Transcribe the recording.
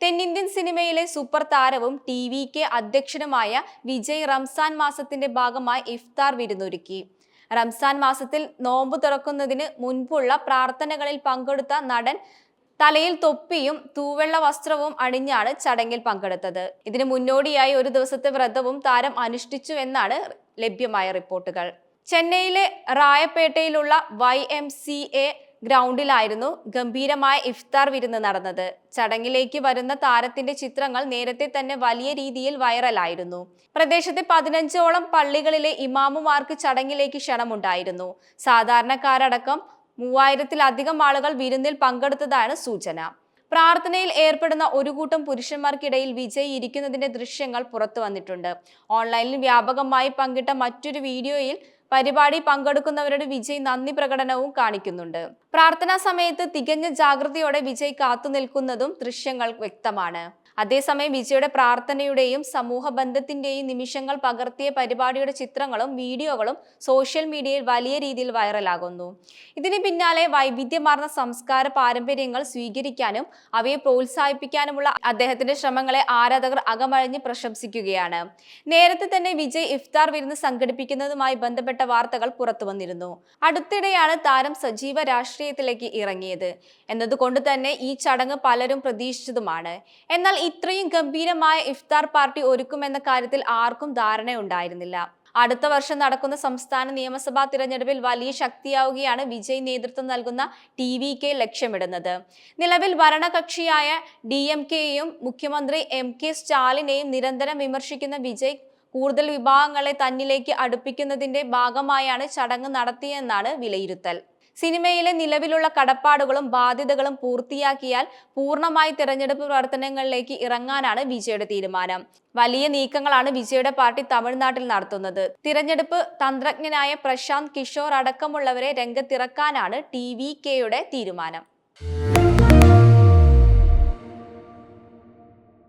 തെന്നിന്ത്യൻ സിനിമയിലെ സൂപ്പർ താരവും ടി.വി.കെ അധ്യക്ഷനുമായ വിജയ് റംസാൻ മാസത്തിന്റെ ഭാഗമായി ഇഫ്താർ വിരുന്നൊരുക്കി. റംസാൻ മാസത്തിൽ നോമ്പ് തുറക്കുന്നതിന് മുൻപുള്ള പ്രാർത്ഥനകളിൽ പങ്കെടുത്ത നടൻ തലയിൽ തൊപ്പിയും തൂവെള്ള വസ്ത്രവും അണിഞ്ഞാണ് ചടങ്ങിൽ പങ്കെടുത്തത്. ഇതിന് മുന്നോടിയായി ഒരു ദിവസത്തെ വ്രതവും താരം അനുഷ്ഠിച്ചുവെന്നാണ് ലഭ്യമായ റിപ്പോർട്ടുകൾ. ചെന്നൈയിലെ റായപേട്ടയിലുള്ള YMCA ഗ്രൗണ്ടിലായിരുന്നു ഗംഭീരമായ ഇഫ്താർ വിരുന്ന് നടന്നത്. ചടങ്ങിലേക്ക് വരുന്ന താരത്തിന്റെ ചിത്രങ്ങൾ നേരത്തെ തന്നെ വലിയ രീതിയിൽ വൈറലായിരുന്നു. പ്രദേശത്തെ 15ഓളം പള്ളികളിലെ ഇമാമുമാർക്ക് ചടങ്ങിലേക്ക് ക്ഷണമുണ്ടായിരുന്നു. സാധാരണക്കാരടക്കം 3000-ലധികം ആളുകൾ വിരുന്നിൽ പങ്കെടുത്തതാണ് സൂചന. പ്രാർത്ഥനയിൽ ഏർപ്പെടുന്ന ഒരു കൂട്ടം പുരുഷന്മാർക്കിടയിൽ വിജയ് ഇരിക്കുന്നതിന്റെ ദൃശ്യങ്ങൾ പുറത്തു വന്നിട്ടുണ്ട്. ഓൺലൈനിൽ വ്യാപകമായി പങ്കിട്ട മറ്റൊരു വീഡിയോയിൽ പരിപാടി പങ്കെടുക്കുന്നവരുടെ വിജയ് നന്ദി പ്രകടനവും കാണിക്കുന്നുണ്ട്. പ്രാർത്ഥനാ സമയത്ത് തികഞ്ഞ ജാഗ്രതയോടെ വിജയ് കാത്തുനിൽക്കുന്നതും ദൃശ്യങ്ങൾ വ്യക്തമാണ്. അതേസമയം വിജയുടെ പ്രാർത്ഥനയുടെയും സമൂഹ ബന്ധത്തിന്റെയും നിമിഷങ്ങൾ പകർത്തിയ പരിപാടിയുടെ ചിത്രങ്ങളും വീഡിയോകളും സോഷ്യൽ മീഡിയയിൽ വലിയ രീതിയിൽ വൈറലാകുന്നു. ഇതിന് പിന്നാലെ വൈവിധ്യമാർന്ന സംസ്കാര പാരമ്പര്യങ്ങൾ സ്വീകരിക്കാനും അവയെ പ്രോത്സാഹിപ്പിക്കാനുമുള്ള അദ്ദേഹത്തിന്റെ ശ്രമങ്ങളെ ആരാധകർ അകമഴിഞ്ഞ് പ്രശംസിക്കുകയാണ്. നേരത്തെ തന്നെ വിജയ് ഇഫ്താർ വിരുന്ന് സംഘടിപ്പിക്കുന്നതുമായി ബന്ധപ്പെട്ട വാർത്തകൾ പുറത്തു വന്നിരുന്നു. അടുത്തിടെയാണ് താരം സജീവ രാഷ്ട്രീയത്തിലേക്ക് ഇറങ്ങിയത് എന്നതുകൊണ്ട് തന്നെ ഈ ചടങ്ങ് പലരും പ്രതീക്ഷിച്ചതുമാണ്. എന്നാൽ ഇത്രയും ഗംഭീരമായ ഇഫ്താർ പാർട്ടി ഒരുക്കുമെന്ന കാര്യത്തിൽ ആർക്കും ധാരണയുണ്ടായിരുന്നില്ല. അടുത്ത വർഷം നടക്കുന്ന സംസ്ഥാന നിയമസഭാ തിരഞ്ഞെടുപ്പിൽ വലിയ ശക്തിയാവുകയാണ് വിജയ് നേതൃത്വം നൽകുന്ന ടി.വി.കെ ലക്ഷ്യമിടുന്നത്. നിലവിൽ ഭരണകക്ഷിയായ DMKയെയും മുഖ്യമന്ത്രി MK സ്റ്റാലിനെയും നിരന്തരം വിമർശിക്കുന്ന വിജയ് കൂടുതൽ വിഭാഗങ്ങളെ തന്നിലേക്ക് അടുപ്പിക്കുന്നതിന്റെ ഭാഗമായാണ് ചടങ്ങ് നടത്തിയെന്നാണ് വിലയിരുത്തൽ. സിനിമയിലെ നിലവിലുള്ള കടപ്പാടുകളും ബാധ്യതകളും പൂർത്തിയാക്കിയാൽ പൂർണ്ണമായി തിരഞ്ഞെടുപ്പ് പ്രവർത്തനങ്ങളിലേക്ക് ഇറങ്ങാനാണ് വിജയുടെ തീരുമാനം. വലിയ നീക്കങ്ങളാണ് വിജയുടെ പാർട്ടി തമിഴ്നാട്ടിൽ നടത്തുന്നത്. തിരഞ്ഞെടുപ്പ് തന്ത്രജ്ഞനായ പ്രശാന്ത് കിഷോർ അടക്കമുള്ളവരെ രംഗത്തിറക്കാനാണ് ടി.വി.കെയുടെ തീരുമാനം.